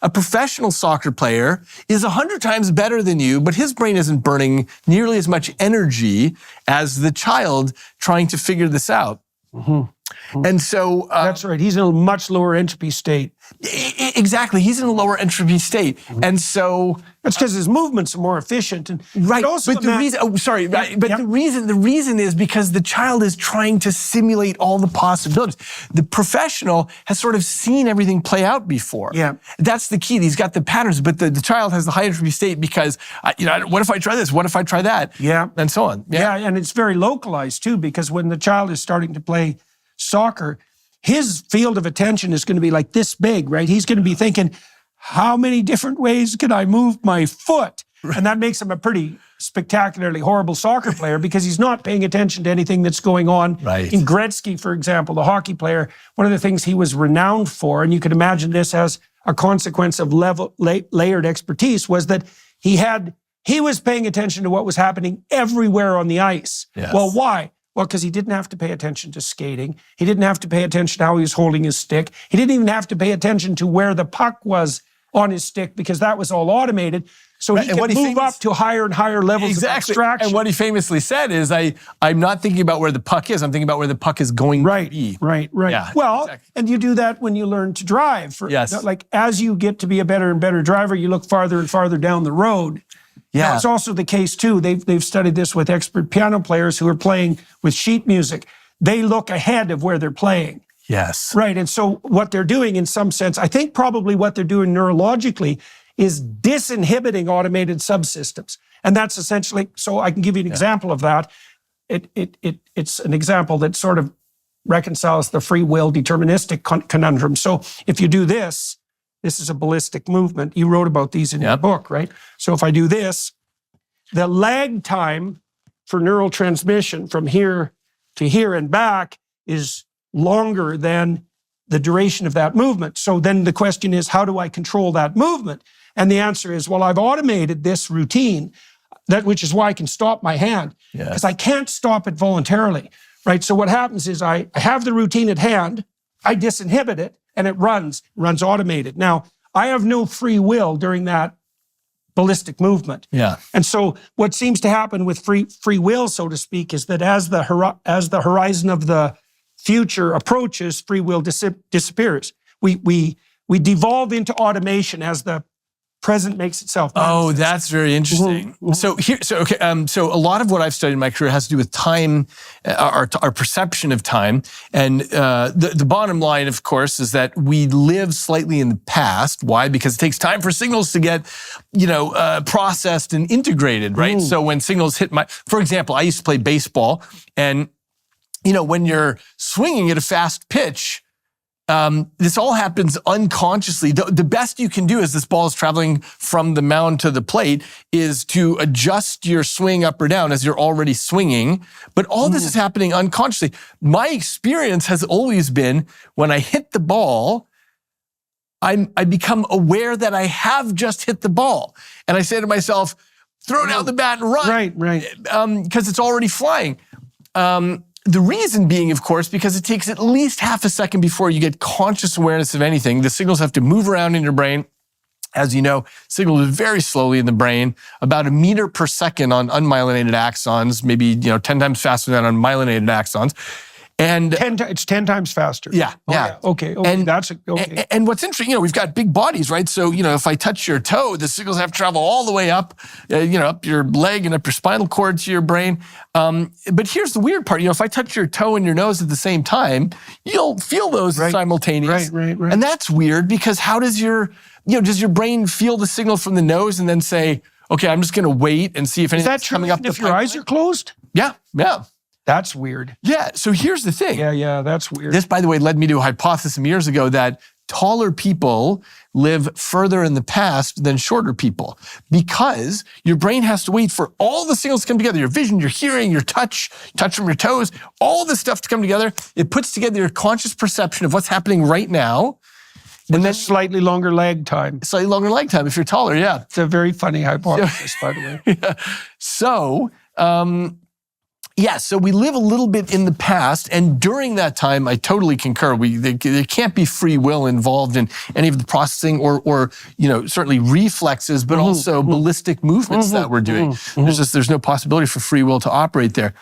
a professional soccer player is 100 times better than you, but his brain isn't burning nearly as much energy as the child trying to figure this out. And so... that's right. He's in a much lower entropy state. Exactly. He's in a lower entropy state. And so... That's because his movements are more efficient. And right. But the reason, the reason is because the child is trying to simulate all the possibilities. The professional has sort of seen everything play out before. Yeah. That's the key. He's got the patterns, but the child has the high entropy state because, what if I try this? What if I try that? Yeah. And so on. Yeah, and it's very localized too, because when the child is starting to play soccer, his field of attention is going to be like this big, right? He's going to be thinking, how many different ways can I move my foot? Right. And that makes him a pretty spectacularly horrible soccer player because he's not paying attention to anything that's going on. Right. In Gretzky, for example, the hockey player, one of the things he was renowned for, and you can imagine this as a consequence of layered expertise, was that he was paying attention to what was happening everywhere on the ice. Yes. Well, why? Well, because he didn't have to pay attention to skating. He didn't have to pay attention to how he was holding his stick. He didn't even have to pay attention to where the puck was on his stick because that was all automated. So he can move up to higher and higher levels of abstraction. And what he famously said is, I'm not thinking about where the puck is. I'm thinking about where the puck is going to be. Right. Yeah, well, exactly. And you do that when you learn to drive. Yes. Like as you get to be a better and better driver, you look farther and farther down the road. Yeah. Now, it's also the case, too. They've studied this with expert piano players who are playing with sheet music. They look ahead of where they're playing. Yes. Right. And so what they're doing in some sense, I think probably what they're doing neurologically is disinhibiting automated subsystems. And that's essentially, so I can give you an example of that. It's an example that sort of reconciles the free will deterministic conundrum. So if you do this is a ballistic movement. You wrote about these in your book, right? So if I do this, the lag time for neural transmission from here to here and back is longer than the duration of that movement. So then the question is, how do I control that movement? And the answer is, well, I've automated this routine, which is why I can stop my hand, because I can't stop it voluntarily, right? So what happens is I have the routine at hand, I disinhibit it, and it runs automated. Now, I have no free will during that ballistic movement. Yeah. And so what seems to happen with free will, so to speak, is that as the horizon of the future approaches, free will disappears. We devolve into automation as the present makes itself manifest. Oh, that's very interesting. Mm-hmm. So a lot of what I've studied in my career has to do with time, our perception of time. And the bottom line, of course, is that we live slightly in the past. Why? Because it takes time for signals to get, processed and integrated, right? So when signals hit for example, I used to play baseball, and when you're swinging at a fast pitch, this all happens unconsciously. The best you can do as this ball is traveling from the mound to the plate is to adjust your swing up or down as you're already swinging. But all this is happening unconsciously. My experience has always been when I hit the ball, I become aware that I have just hit the ball. And I say to myself, throw down the bat and run. Right. Because it's already flying. The reason being, of course, because it takes at least half a second before you get conscious awareness of anything. The signals have to move around in your brain. As you know, signals move very slowly in the brain, about a meter per second on unmyelinated axons, maybe 10 times faster than on myelinated axons. And it's 10 times faster. Yeah. Okay. And that's okay. And what's interesting, we've got big bodies, right? So, if I touch your toe, the signals have to travel all the way up, up your leg and up your spinal cord to your brain. But here's the weird part. If I touch your toe and your nose at the same time, you'll feel those simultaneous. Right. And that's weird because how does your brain feel the signal from the nose and then say, okay, I'm just going to wait and see if anything's coming up. If your eyes are closed? Yeah. That's weird. Yeah, so here's the thing. Yeah, that's weird. This, by the way, led me to a hypothesis some years ago that taller people live further in the past than shorter people because your brain has to wait for all the signals to come together. Your vision, your hearing, your touch from your toes, all this stuff to come together. It puts together your conscious perception of what's happening right now. And then slightly longer lag time. Slightly longer lag time if you're taller, yeah. It's a very funny hypothesis, by the way. Yeah. So, Yeah, so we live a little bit in the past, and during that time, I totally concur. There can't be free will involved in any of the processing or certainly reflexes, but also ballistic movements that we're doing. There's no possibility for free will to operate there.